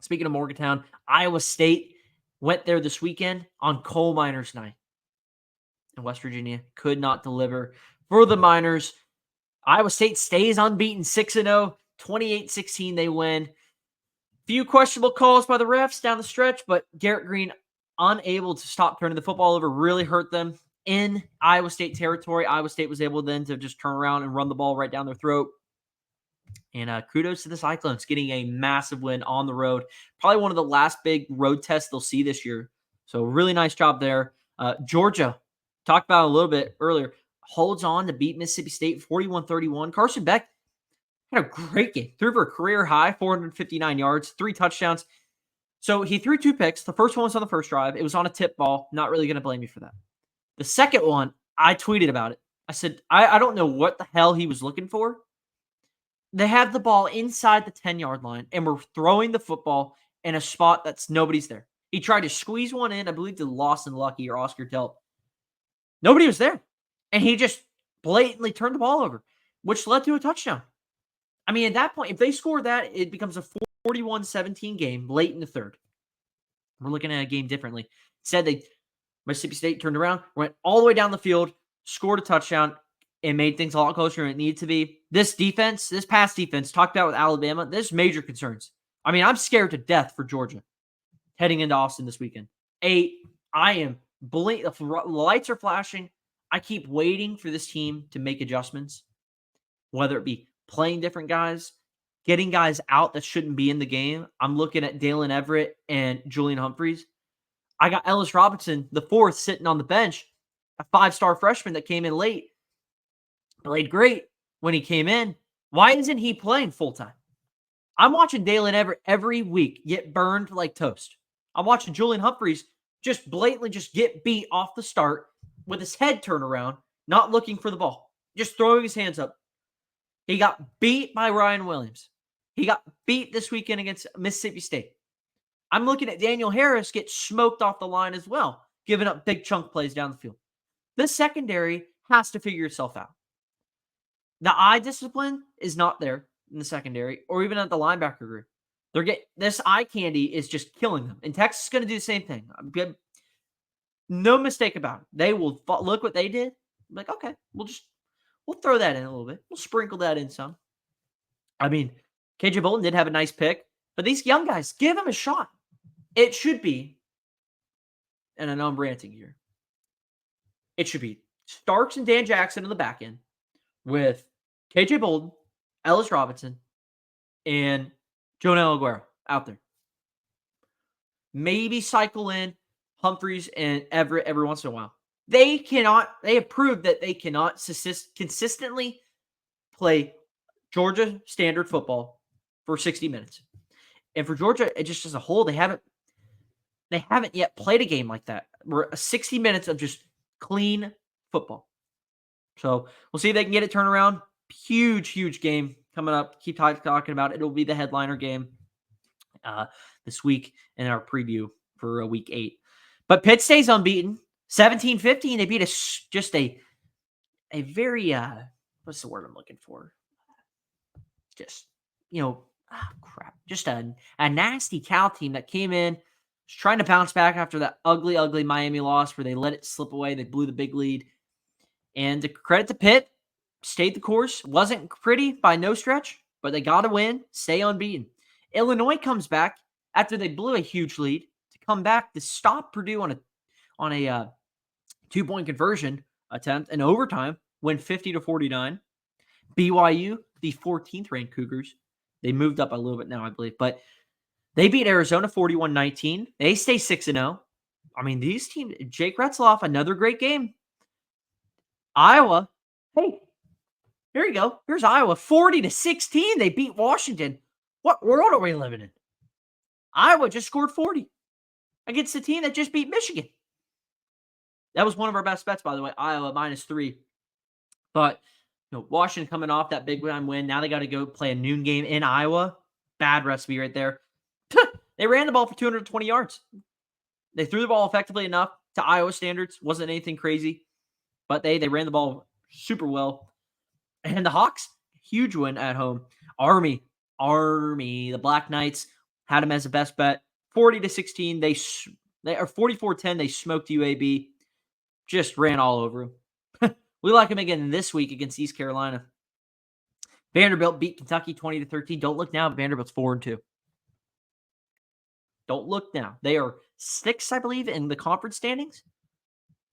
[SPEAKER 1] Speaking of Morgantown, Iowa State went there this weekend on coal miners night. And West Virginia could not deliver for the Miners. Iowa State stays unbeaten, 6-0, 28-16 they win. Few questionable calls by the refs down the stretch, but Garrett Green unable to stop turning the football over really hurt them in Iowa State territory. Iowa State was able then to just turn around and run the ball right down their throat. And kudos to the Cyclones getting a massive win on the road. Probably one of the last big road tests they'll see this year. So really nice job there. Georgia, talked about it a little bit earlier, holds on to beat Mississippi State 41-31. Carson Beck had a great game. Threw for a career high, 459 yards, 3 touchdowns. So he threw 2 picks. The first one was on the first drive. It was on a tip ball. Not really going to blame you for that. The second one, I tweeted about it. I said, I don't know what the hell he was looking for. They had the ball inside the 10-yard line and were throwing the football in a spot that's nobody's there. He tried to squeeze one in, I believe to Lawson Lucky or Oscar Delp. Nobody was there. And he just blatantly turned the ball over, which led to a touchdown. I mean, at that point, if they score that, it becomes a 41-17 game late in the third. We're looking at a game differently. Instead, Mississippi State turned around, went all the way down the field, scored a touchdown, and made things a lot closer than it needed to be. This defense, this pass defense, talked about with Alabama, there's major concerns. I mean, I'm scared to death for Georgia heading into Austin this weekend. I am the lights are flashing. I keep waiting for this team to make adjustments, whether it be playing different guys, getting guys out that shouldn't be in the game. I'm looking at Dalen Everett and Julian Humphreys. I got Ellis Robinson, the 4th, sitting on the bench, a 5-star freshman that came in late. Played great when he came in. Why isn't he playing full-time? I'm watching Dalen Everett every week get burned like toast. I'm watching Julian Humphreys just blatantly just get beat off the start with his head turned around, not looking for the ball, just throwing his hands up. He got beat by Ryan Williams. He got beat this weekend against Mississippi State. I'm looking at Daniel Harris get smoked off the line as well, giving up big chunk plays down the field. The secondary has to figure itself out. The eye discipline is not there in the secondary or even at the linebacker group. This eye candy is just killing them. And Texas is going to do the same thing. No mistake about it. They will look what they did. I'm like, okay, we'll throw that in a little bit. We'll sprinkle that in some. I mean, KJ Bolton did have a nice pick, but these young guys, give them a shot. It should be, and I know I'm ranting here, it should be Starks and Dan Jackson in the back end with KJ Bolton, Ellis Robinson, and Jonel Aguero out there. Maybe cycle in Humphreys and Everett every once in a while. They have proved that they cannot consistently play Georgia standard football for 60 minutes. And for Georgia, it just as a whole, they haven't yet played a game like that. We're 60 minutes of just clean football. So we'll see if they can get it turned around. Huge, huge game coming up. Keep talking about it. It'll be the headliner game this week in our preview for week 8. But Pitt stays unbeaten. 17-15. They beat a very, what's the word I'm looking for? Just, just a nasty Cal team that came in, was trying to bounce back after that ugly, ugly Miami loss where they let it slip away. They blew the big lead. And to credit to Pitt, stayed the course. Wasn't pretty by no stretch, but they got to win, stay unbeaten. Illinois comes back, after they blew a huge lead to come back to stop Purdue on a 2-point conversion attempt in overtime, win 50-49. BYU, the 14th ranked Cougars, they moved up a little bit now, I believe, but they beat Arizona 41-19. They stay 6-0. I mean, these teams, Jake Retzloff, another great game. Iowa, hey, here you go. Here's Iowa, 40-16. They beat Washington. What world are we living in? Iowa just scored 40 against the team that just beat Michigan. That was one of our best bets, by the way. Iowa -3. But Washington coming off that big time win. Now they got to go play a noon game in Iowa. Bad recipe right there. They ran the ball for 220 yards. They threw the ball effectively enough to Iowa standards. Wasn't anything crazy. But they ran the ball super well. And the Hawks, huge win at home. Army, the Black Knights had them as a best bet. 40-16. They are 44-10. They smoked UAB. Just ran all over them. We like them again this week against East Carolina. Vanderbilt beat Kentucky 20-13. Don't look now. Vanderbilt's 4-2. Don't look now. They are 6th, I believe, in the conference standings.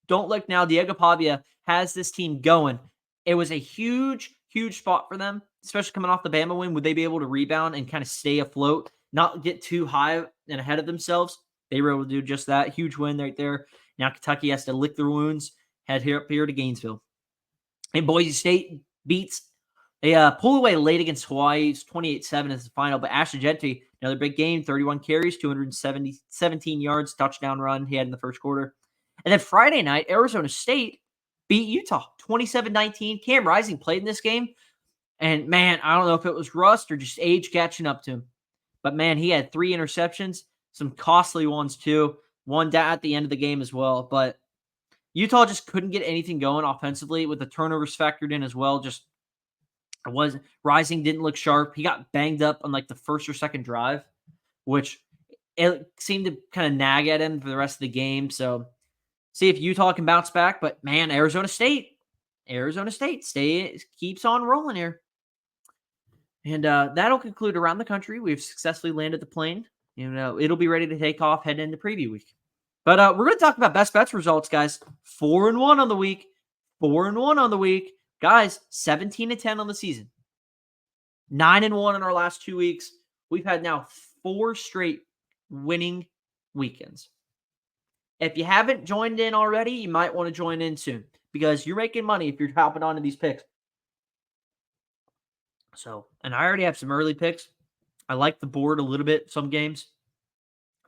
[SPEAKER 1] Don't look now. Diego Pavia has this team going. It was a huge, huge spot for them, especially coming off the Bama win. Would they be able to rebound and kind of stay afloat, not get too high and ahead of themselves? They were able to do just that. Huge win right there. Now Kentucky has to lick their wounds, head up here to Gainesville. And Boise State beats. They pulled away late against Hawaii. It's 28-7 as the final. But Ashton Jeanty, another big game, 31 carries, 217 yards, touchdown run he had in the first quarter. And then Friday night, Arizona State beat Utah 27-19. Cam Rising played in this game. And, man, I don't know if it was rust or just age catching up to him. But, man, he had 3 interceptions, some costly ones too. One at the end of the game as well. But Utah just couldn't get anything going offensively with the turnovers factored in as well. Rising didn't look sharp. He got banged up on like the first or second drive, which it seemed to kind of nag at him for the rest of the game. So see if Utah can bounce back. But man, Arizona State keeps on rolling here. And that'll conclude around the country. We've successfully landed the plane. It'll be ready to take off heading into preview week. But we're going to talk about best bets results, guys. 4-1 on the week. 4-1 on the week. Guys, 17-10 on the season. 9-1 in our last 2 weeks. We've had now 4 straight winning weekends. If you haven't joined in already, you might want to join in soon because you're making money if you're hopping onto these picks. And I already have some early picks. I like the board a little bit, some games.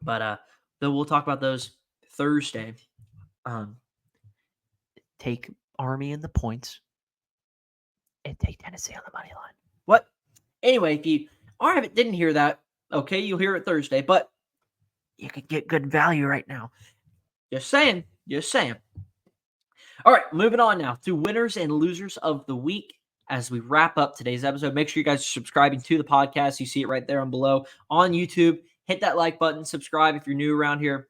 [SPEAKER 1] But then we'll talk about those Thursday. Take Army in the points and take Tennessee on the money line. What? Anyway, if you didn't hear that, okay, you'll hear it Thursday, but you could get good value right now. Just saying. All right, moving on now to winners and losers of the week as we wrap up today's episode. Make sure you guys are subscribing to the podcast. You see it right there on below on YouTube. Hit that like button, subscribe if you're new around here.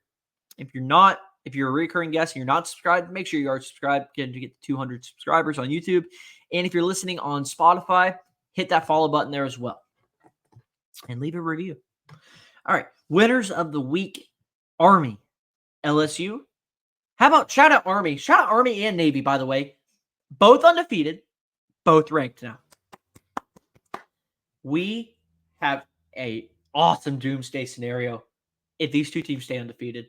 [SPEAKER 1] If you're a recurring guest and you're not subscribed, make sure you are subscribed to get 200 subscribers on YouTube. And if you're listening on Spotify, hit that follow button there as well. And leave a review. All right, winners of the week, Army, LSU. How about shout out Army? Shout out Army and Navy, by the way. Both undefeated, both ranked now. We have a awesome doomsday scenario if these two teams stay undefeated.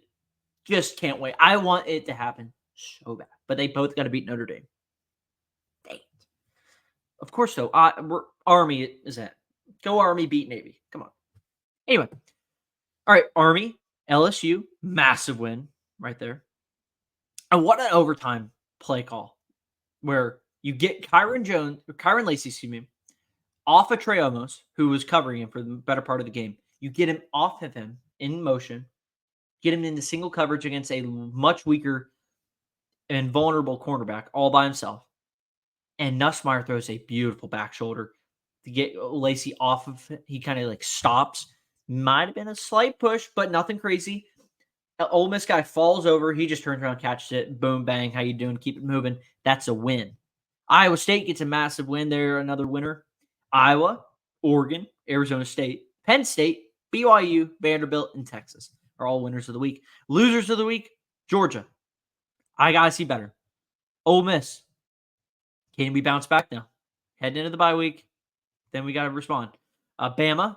[SPEAKER 1] Just can't wait. I want it to happen so bad. But they both got to beat Notre Dame. Dang it. Of course, though. Army is that. Go Army, beat Navy. Come on. Anyway. All right, Army, LSU, massive win right there. And what an overtime play call where you get Kyron Lacey, off of Trey Omos, who was covering him for the better part of the game. You get him off of him in motion, get him into single coverage against a much weaker and vulnerable cornerback all by himself. And Nussmeier throws a beautiful back shoulder to get Lacey off of it. He kind of stops. Might have been a slight push, but nothing crazy. Ole Miss guy falls over. He just turns around, catches it. Boom, bang. How you doing? Keep it moving. That's a win. Iowa State gets a massive win. They're another winner. Iowa, Oregon, Arizona State, Penn State, BYU, Vanderbilt, and Texas are all winners of the week. Losers of the week, Georgia. I got to see better. Ole Miss. Can we bounce back now? Heading into the bye week. Then we got to respond. Bama.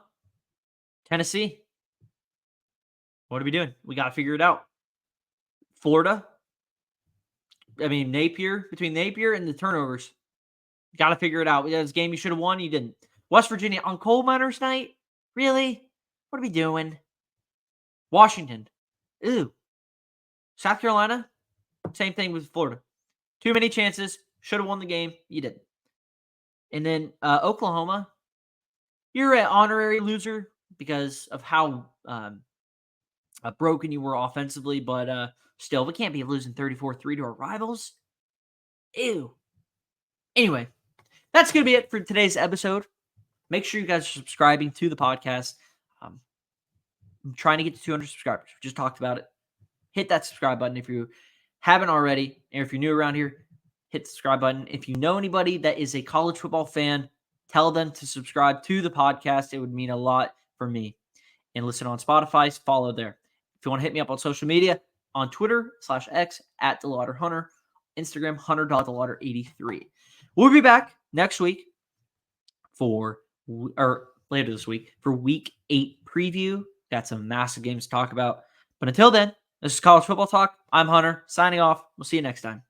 [SPEAKER 1] Tennessee. What are we doing? We got to figure it out. Florida. Napier. Between Napier and the turnovers. Got to figure it out. This game you should have won. You didn't. West Virginia on coal miners night? Really? What are we doing? Washington. Ooh. South Carolina. Same thing with Florida. Too many chances. Should have won the game. You didn't. And then Oklahoma. You're an honorary loser because of how broken you were offensively, but still, we can't be losing 34-3 to our rivals. Ew. Anyway, that's going to be it for today's episode. Make sure you guys are subscribing to the podcast. I'm trying to get to 200 subscribers. We just talked about it. Hit that subscribe button if you haven't already. And if you're new around here, hit the subscribe button. If you know anybody that is a college football fan, tell them to subscribe to the podcast. It would mean a lot for me. And listen on Spotify, follow there. If you want to hit me up on social media, on Twitter /X at DeLauderHunter, Instagram Hunter.DeLauder83. We'll be back next week later this week for Week 8 preview. Got some massive games to talk about. But until then, this is College Football Talk. I'm Hunter, signing off. We'll see you next time.